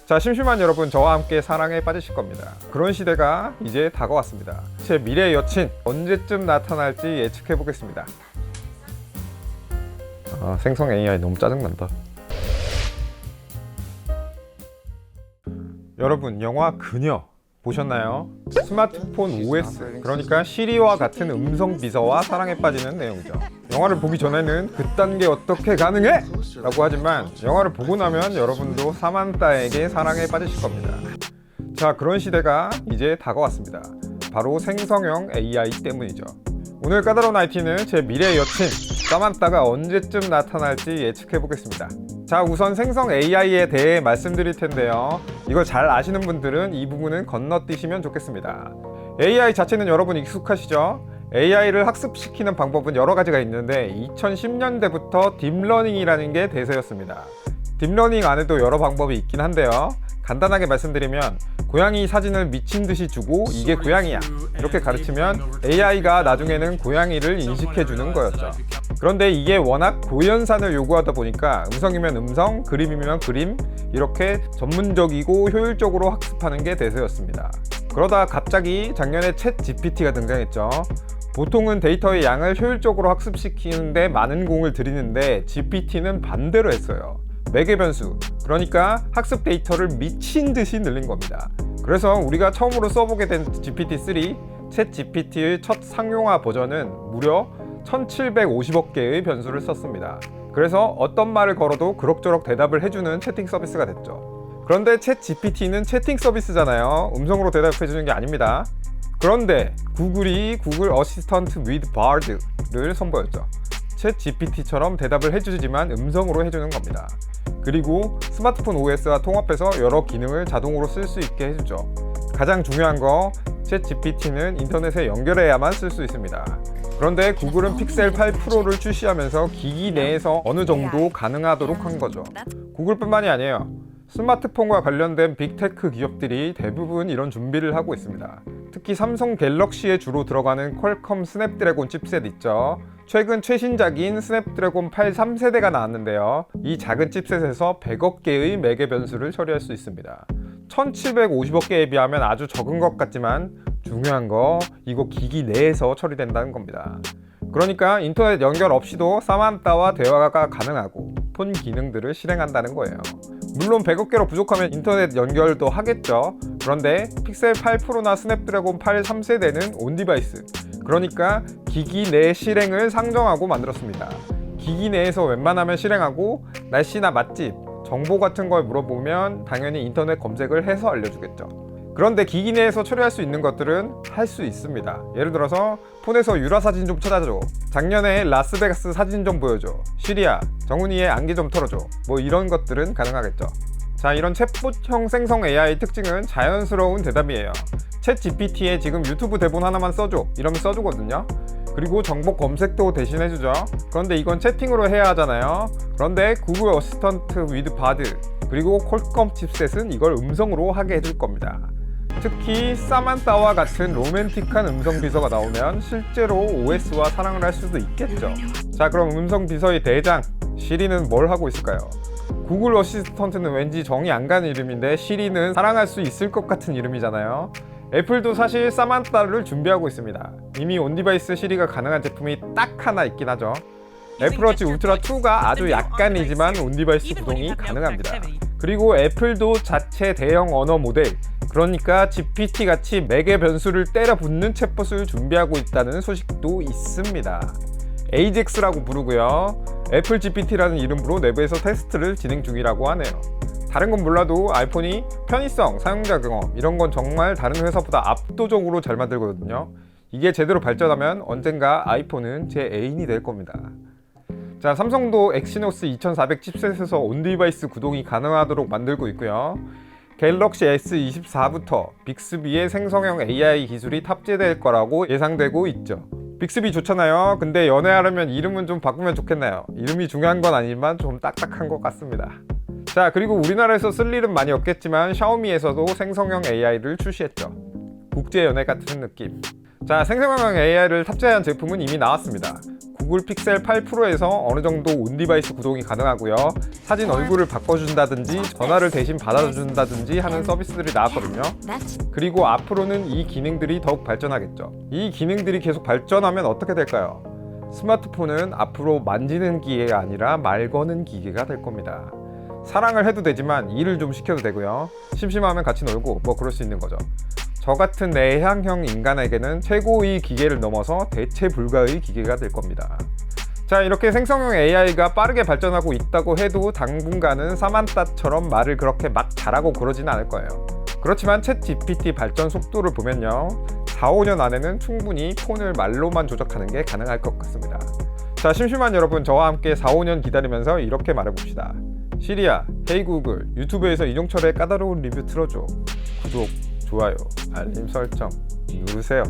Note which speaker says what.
Speaker 1: 자, 심심한 여러분, 저와 함께 사랑에 빠지실 겁니다. 그런 시대가 이제 다가왔습니다. 제 미래 여친 언제쯤 나타날지 예측해 보겠습니다. 생성 AI 너무 짜증난다. 여러분, 영화 그녀 보셨나요? 스마트폰 OS, 그러니까 시리와 같은 음성 비서와 사랑에 빠지는 내용이죠. 영화를 보기 전에는 그딴 게 어떻게 가능해? 라고 하지만 영화를 보고 나면 여러분도 사만타에게 사랑에 빠지실 겁니다. 자, 그런 시대가 이제 다가왔습니다. 바로 생성형 AI 때문이죠. 오늘 까다로운 IT는 제 미래 여친 사만타가 언제쯤 나타날지 예측해 보겠습니다. 자, 우선 생성 AI에 대해 말씀드릴 텐데요. 이걸 잘 아시는 분들은 이 부분은 건너뛰시면 좋겠습니다. AI 자체는 여러분 익숙하시죠? AI를 학습시키는 방법은 여러 가지가 있는데 2010년대부터 딥러닝이라는 게 대세였습니다. 딥러닝 안에도 여러 방법이 있긴 한데요. 간단하게 말씀드리면 고양이 사진을 미친 듯이 주고 이게 고양이야 이렇게 가르치면 AI가 나중에는 고양이를 인식해주는 거였죠. 그런데 이게 워낙 고연산을 요구하다 보니까 음성이면 음성, 그림이면 그림 이렇게 전문적이고 효율적으로 학습하는 게 대세였습니다. 그러다 갑자기 작년에 챗 GPT가 등장했죠. 보통은 데이터의 양을 효율적으로 학습시키는데 많은 공을 들이는데 GPT는 반대로 했어요. 매개 변수, 그러니까 학습 데이터를 미친 듯이 늘린 겁니다. 그래서 우리가 처음으로 써보게 된 GPT-3, 챗 GPT의 첫 상용화 버전은 무려 1750억 개의 변수를 썼습니다. 그래서 어떤 말을 걸어도 그럭저럭 대답을 해주는 채팅 서비스가 됐죠. 그런데 챗 GPT는 채팅 서비스잖아요. 음성으로 대답해주는 게 아닙니다. 그런데 구글이 구글 어시스턴트 with Bard를 선보였죠. 챗 GPT처럼 대답을 해주지만 음성으로 해주는 겁니다. 그리고 스마트폰 OS와 통합해서 여러 기능을 자동으로 쓸 수 있게 해주죠. 가장 중요한 거, 챗 GPT는 인터넷에 연결해야만 쓸 수 있습니다. 그런데 구글은 픽셀 8 프로를 출시하면서 기기 내에서 어느 정도 가능하도록 한 거죠. 구글뿐만이 아니에요. 스마트폰과 관련된 빅테크 기업들이 대부분 이런 준비를 하고 있습니다. 특히 삼성 갤럭시에 주로 들어가는 퀄컴 스냅드래곤 칩셋 있죠. 최근 최신작인 스냅드래곤 8 3세대가 나왔는데요. 이 작은 칩셋에서 100억 개의 매개 변수를 처리할 수 있습니다. 1750억 개에 비하면 아주 적은 것 같지만 중요한 거, 이거 기기 내에서 처리된다는 겁니다. 그러니까 인터넷 연결 없이도 사만타와 대화가 가능하고 폰 기능들을 실행한다는 거예요. 물론 100억 개로 부족하면 인터넷 연결도 하겠죠. 그런데 픽셀 8 프로나 스냅드래곤 8 3세대는 온디바이스, 그러니까 기기 내 실행을 상정하고 만들었습니다. 기기 내에서 웬만하면 실행하고 날씨나 맛집, 정보 같은 걸 물어보면 당연히 인터넷 검색을 해서 알려주겠죠. 그런데 기기 내에서 처리할 수 있는 것들은 할 수 있습니다. 예를 들어서 폰에서 유라 사진 좀 찾아줘, 작년에 라스베가스 사진 좀 보여줘, 시리야 정훈이의 안개 좀 털어줘, 뭐 이런 것들은 가능하겠죠. 자, 이런 챗봇형 생성 AI 특징은 자연스러운 대답이에요. 챗 GPT에 지금 유튜브 대본 하나만 써줘 이러면 써주거든요. 그리고 정보 검색도 대신 해주죠. 그런데 이건 채팅으로 해야 하잖아요. 그런데 구글 어시스턴트 with Bard 그리고 퀄컴 칩셋은 이걸 음성으로 하게 해줄 겁니다. 특히 사만타와 같은 로맨틱한 음성 비서가 나오면 실제로 OS와 사랑을 할 수도 있겠죠. 자, 그럼 음성 비서의 대장 시리는 뭘 하고 있을까요? 구글 어시스턴트는 왠지 정이 안 가는 이름인데 시리는 사랑할 수 있을 것 같은 이름이잖아요. 애플도 사실 사만타를 준비하고 있습니다. 이미 온디바이스 시리가 가능한 제품이 딱 하나 있긴 하죠. 애플워치 울트라 2가 아주 약간이지만 온디바이스 구동이 가능합니다. 그리고 애플도 자체 대형 언어 모델, 그러니까 GPT-같이 매개 변수를 때려 붙는 챗봇을 준비하고 있다는 소식도 있습니다. AJAX라고 부르고요. 애플 GPT라는 이름으로 내부에서 테스트를 진행 중이라고 하네요. 다른 건 몰라도 아이폰이 편의성, 사용자 경험 이런 건 정말 다른 회사보다 압도적으로 잘 만들거든요. 이게 제대로 발전하면 언젠가 아이폰은 제 애인이 될 겁니다. 자, 삼성도 엑시노스 2400 칩셋에서 온디바이스 구동이 가능하도록 만들고 있고요. 갤럭시 S24부터 빅스비의 생성형 AI 기술이 탑재될 거라고 예상되고 있죠. 빅스비 좋잖아요. 근데 연애하려면 이름은 좀 바꾸면 좋겠나요? 이름이 중요한 건 아니지만 좀 딱딱한 것 같습니다. 자, 그리고 우리나라에서 쓸 일은 많이 없겠지만 샤오미에서도 생성형 AI를 출시했죠. 국제연애 같은 느낌. 자, 생성형 AI를 탑재한 제품은 이미 나왔습니다. 구글 픽셀 8 프로에서 어느 정도 온 디바이스 구동이 가능하고요. 사진 얼굴을 바꿔준다든지 전화를 대신 받아준다든지 하는 서비스들이 나왔거든요. 그리고 앞으로는 이 기능들이 더욱 발전하겠죠. 이 기능들이 계속 발전하면 어떻게 될까요? 스마트폰은 앞으로 만지는 기계가 아니라 말 거는 기계가 될 겁니다. 사랑을 해도 되지만 일을 좀 시켜도 되고요. 심심하면 같이 놀고 뭐 그럴 수 있는 거죠. 저 같은 내향형 인간에게는 최고의 기계를 넘어서 대체 불가의 기계가 될 겁니다. 자, 이렇게 생성형 AI가 빠르게 발전하고 있다고 해도 당분간은 사만타처럼 말을 그렇게 막 잘하고 그러지는 않을 거예요. 그렇지만 챗 GPT 발전 속도를 보면요, 4, 5년 안에는 충분히 폰을 말로만 조작하는 게 가능할 것 같습니다. 자, 심심한 여러분, 저와 함께 4, 5년 기다리면서 이렇게 말해봅시다. 시리야, 헤이 구글, 유튜브에서 이종철의 까다로운 리뷰 틀어줘. 구독, 좋아요, 알림 설정 누르세요.